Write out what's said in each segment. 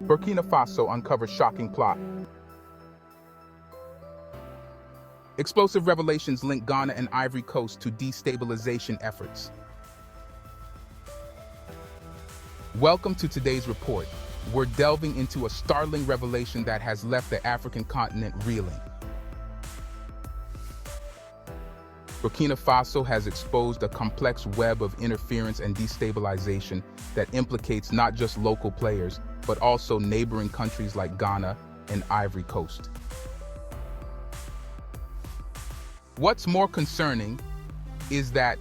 Burkina Faso uncovers shocking plot. Explosive revelations link Ghana and Ivory Coast to destabilization efforts. Welcome to today's report. We're delving into a startling revelation that has left the African continent reeling. Burkina Faso has exposed a complex web of interference and destabilization that implicates not just local players, but also neighboring countries like Ghana and Ivory Coast. What's more concerning is that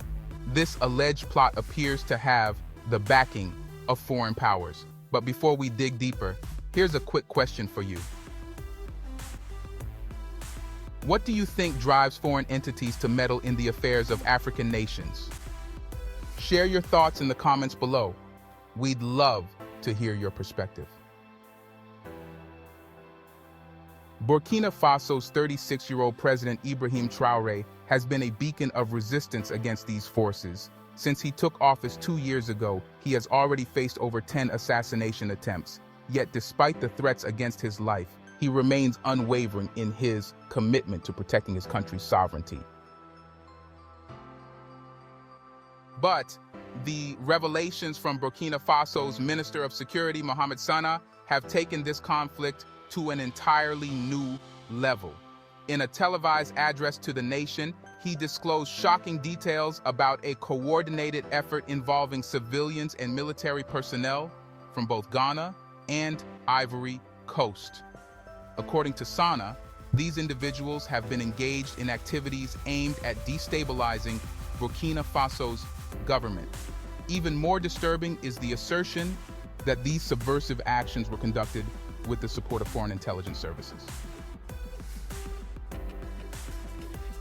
this alleged plot appears to have the backing of foreign powers. But before we dig deeper, here's a quick question for you. What do you think drives foreign entities to meddle in the affairs of African nations? Share your thoughts in the comments below. We'd love to hear your perspective. Burkina Faso's 36-year-old president Ibrahim Traoré has been a beacon of resistance against these forces. Since he took office 2 years ago, he has already faced over 10 assassination attempts. Yet despite the threats against his life, he remains unwavering in his commitment to protecting his country's sovereignty. But the revelations from Burkina Faso's Minister of Security, Mohamed Sana, have taken this conflict to an entirely new level. In a televised address to the nation, he disclosed shocking details about a coordinated effort involving civilians and military personnel from both Ghana and Ivory Coast. According to Sana, these individuals have been engaged in activities aimed at destabilizing Burkina Faso's government. Even more disturbing is the assertion that these subversive actions were conducted with the support of foreign intelligence services.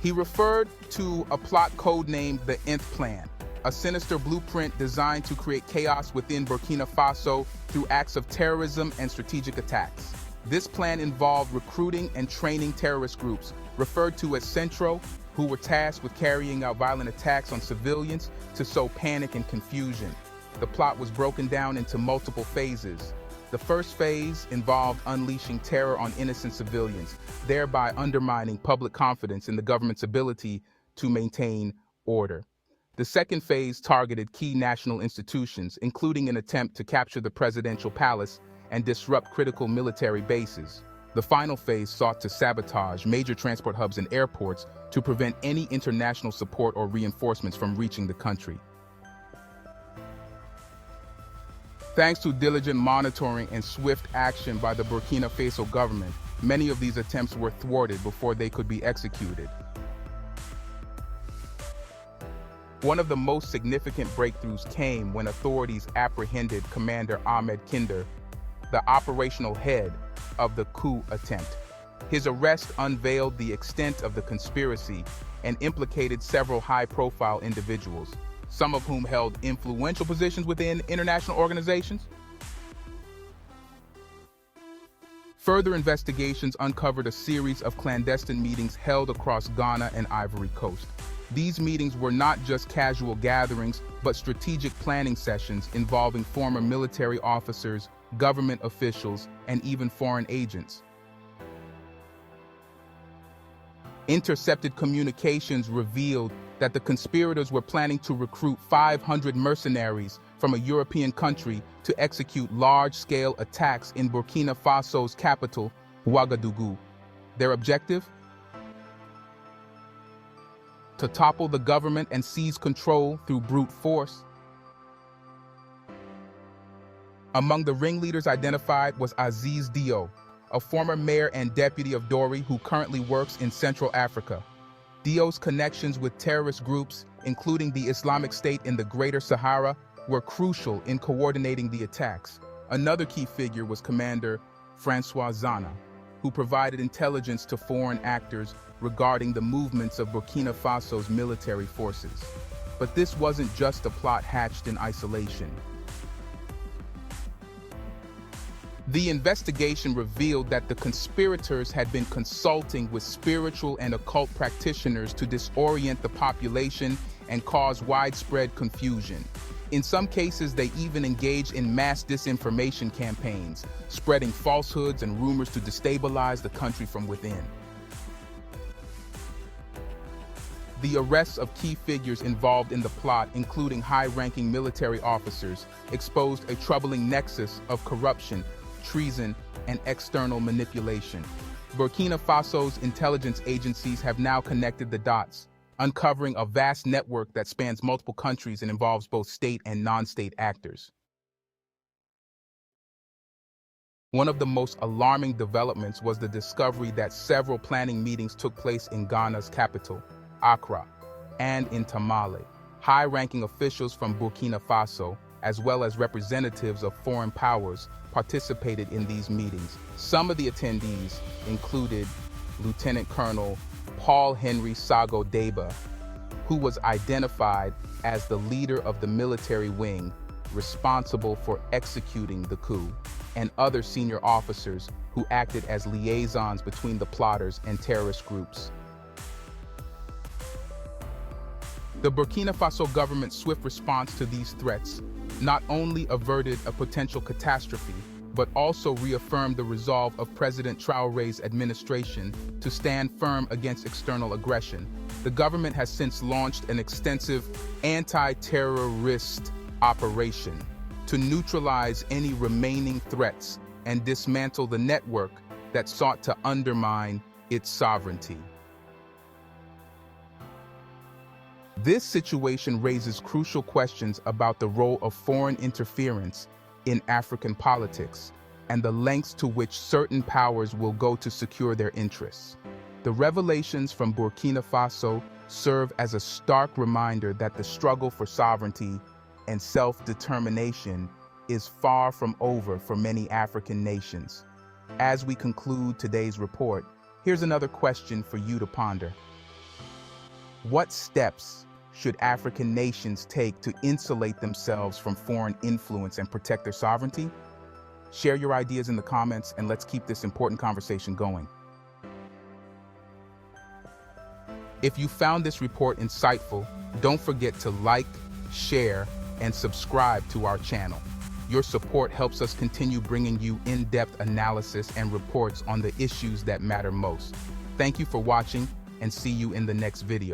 He referred to a plot codenamed the Nth Plan, a sinister blueprint designed to create chaos within Burkina Faso through acts of terrorism and strategic attacks. This plan involved recruiting and training terrorist groups, referred to as Centro, who were tasked with carrying out violent attacks on civilians to sow panic and confusion. The plot was broken down into multiple phases. The first phase involved unleashing terror on innocent civilians, thereby undermining public confidence in the government's ability to maintain order. The second phase targeted key national institutions, including an attempt to capture the presidential palace and disrupt critical military bases. The final phase sought to sabotage major transport hubs and airports to prevent any international support or reinforcements from reaching the country. Thanks to diligent monitoring and swift action by the Burkina Faso government, many of these attempts were thwarted before they could be executed. One of the most significant breakthroughs came when authorities apprehended Commander Ahmed, the operational head of the coup attempt. His arrest unveiled the extent of the conspiracy and implicated several high-profile individuals, some of whom held influential positions within international organizations. Further investigations uncovered a series of clandestine meetings held across Ghana and Ivory Coast. These meetings were not just casual gatherings, but strategic planning sessions involving former military officers, government officials, and even foreign agents. Intercepted communications revealed that the conspirators were planning to recruit 500 mercenaries from a European country to execute large-scale attacks in Burkina Faso's capital, Ouagadougou. Their objective? To topple the government and seize control through brute force. Among the ringleaders identified was Aziz, a former mayor and deputy of Dori who currently works in Central Africa. Dio's connections with terrorist groups, including the Islamic State in the Greater Sahara, were crucial in coordinating the attacks. Another key figure was Commander Francois Zana, who provided intelligence to foreign actors regarding the movements of Burkina Faso's military forces. But this wasn't just a plot hatched in isolation. The investigation revealed that the conspirators had been consulting with spiritual and occult practitioners to disorient the population and cause widespread confusion. In some cases, they even engage in mass disinformation campaigns, spreading falsehoods and rumors to destabilize the country from within. The arrests of key figures involved in the plot, including high-ranking military officers, exposed a troubling nexus of corruption, treason, and external manipulation. Burkina Faso's intelligence agencies have now connected the dots, uncovering a vast network that spans multiple countries and involves both state and non-state actors. One of the most alarming developments was the discovery that several planning meetings took place in Ghana's capital, Accra, and in Tamale. High-ranking officials from Burkina Faso, as well as representatives of foreign powers, participated in these meetings. Some of the attendees included Lieutenant Colonel Paul Henry Sago Deba, who was identified as the leader of the military wing responsible for executing the coup, and other senior officers who acted as liaisons between the plotters and terrorist groups. The Burkina Faso government's swift response to these threats not only averted a potential catastrophe, but also reaffirmed the resolve of President Traoré's administration to stand firm against external aggression. The government has since launched an extensive anti-terrorist operation to neutralize any remaining threats and dismantle the network that sought to undermine its sovereignty. This situation raises crucial questions about the role of foreign interference in African politics and the lengths to which certain powers will go to secure their interests. The revelations from Burkina Faso serve as a stark reminder that the struggle for sovereignty and self-determination is far from over for many African nations. As we conclude today's report, here's another question for you to ponder. What steps should African nations take to insulate themselves from foreign influence and protect their sovereignty? Share your ideas in the comments and let's keep this important conversation going. If you found this report insightful, don't forget to like, share, and subscribe to our channel. Your support helps us continue bringing you in-depth analysis and reports on the issues that matter most. Thank you for watching and see you in the next video.